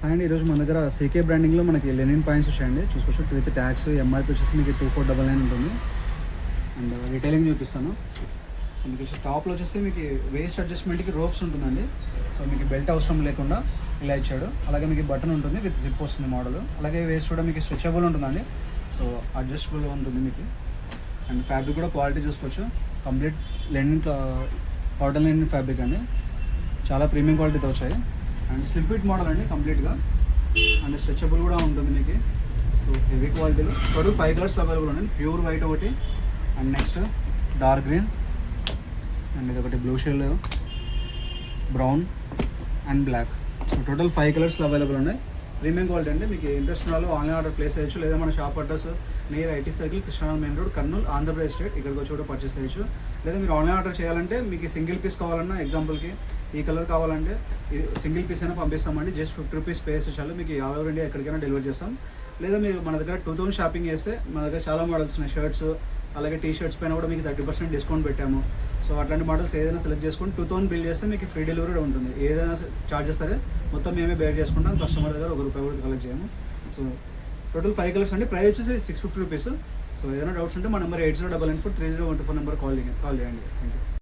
And ఈరోజు మన దగ్గర సీకే బ్రాండింగ్లో మనకి లెనిన్ పాయింట్స్ వచ్చాయండి. చూసుకోవచ్చు విత్ ట్యాక్స్. ఎంఆర్పీ వచ్చేసి మీకు 2499 ఉంటుంది. అండ్ రిటైలింగ్ చూపిస్తాను. సో మీకు వచ్చేసి టాప్లో వచ్చేసి మీకు వేస్ట్ అడ్జస్ట్మెంట్కి రోప్స్ ఉంటుందండి. సో మీకు బెల్ట్ అవసరం లేకుండా ఇలా ఇచ్చాడు. అలాగే మీకు బటన్ ఉంటుంది విత్ జిప్ వస్తుంది మోడల్. అలాగే వేస్ట్ కూడా మీకు స్ట్రెచబుల్ ఉంటుందండి. సో అడ్జస్టబుల్ ఉంటుంది మీకు. అండ్ ఫ్యాబ్రిక్ కూడా క్వాలిటీ చూసుకోవచ్చు. Complete linen cotton linen fabric అండి. చాలా ప్రీమియం క్వాలిటీతో వచ్చాయి. అండ్ స్లిప్ ఫిట్ మోడల్ అండి కంప్లీట్గా. అండ్ స్ట్రెచబుల్ కూడా ఉంటుంది మీకు. సో హెవీ క్వాలిటీలో టోటల్ 5 కలర్స్ అవైలబుల్ ఉన్నాయి. ప్యూర్ వైట్ ఒకటి, and next dark green, and ఇది ఒకటి blue shade, brown and black. So total 5 colours available ఉన్నాయి. ప్రీమియం క్వాలిటీ అండి. మీకు ఇంట్రెస్ట్ ఉన్న వాళ్ళు ఆన్లైన్ ఆర్డర్ ప్లేస్ చేయొచ్చు, లేదా మన shop address near IT circle, Krishna main road, Kurnool, Andhra Pradesh state. ఇక్కడికి వచ్చి కూడా పర్చేస్ చేయొచ్చు. లేదా మీరు ఆన్లైన్ ఆర్డర్ చేయాలంటే మీకు సింగిల్ పీస్ కావాలన్నా, ఎగ్జాంపుల్కి ఈ కలర్ కావాలంటే ఇది సింగిల్ పీస్ అయినా పంపిస్తామండి. జస్ట్ 50 రూపీస్ పే చేస్తే చాలు, మీకు ఆల్ ఓవర్ ఇండియా ఎక్కడికైనా డెలివరీ చేస్తాం. లేదా మీరు మన దగ్గర 2000 షాపింగ్ చేస్తే మన దగ్గర చాలా మోడల్స్ ఉన్నాయి. షర్ట్స్ అలాగే టీ షర్ట్స్ పైన కూడా మీకు 30% డిస్కౌంట్ పెట్టాము. సో అట్లాంటి మోడల్స్ ఏదైనా సెలెక్ట్ చేసుకొని 2000 బిల్ చేస్తే మీకు ఫ్రీ డెలివరీ ఉంటుంది. ఏదైనా చార్జెస్ సరే మొత్తం మేమే బేర్ చేసుకుంటాం. కస్టమర్ దగ్గర ₹1 కూడా కలెక్ట్ చేయము. సో టోటల్ 5 కలర్స్ అండి. ప్రైస్ వచ్చేసి 650 రూపీస్. సో ఏదైనా డౌట్స్ ఉంటే మా నెంబర్ 8099430124 నెంబర్ కాల్ చేయండి. Thank you.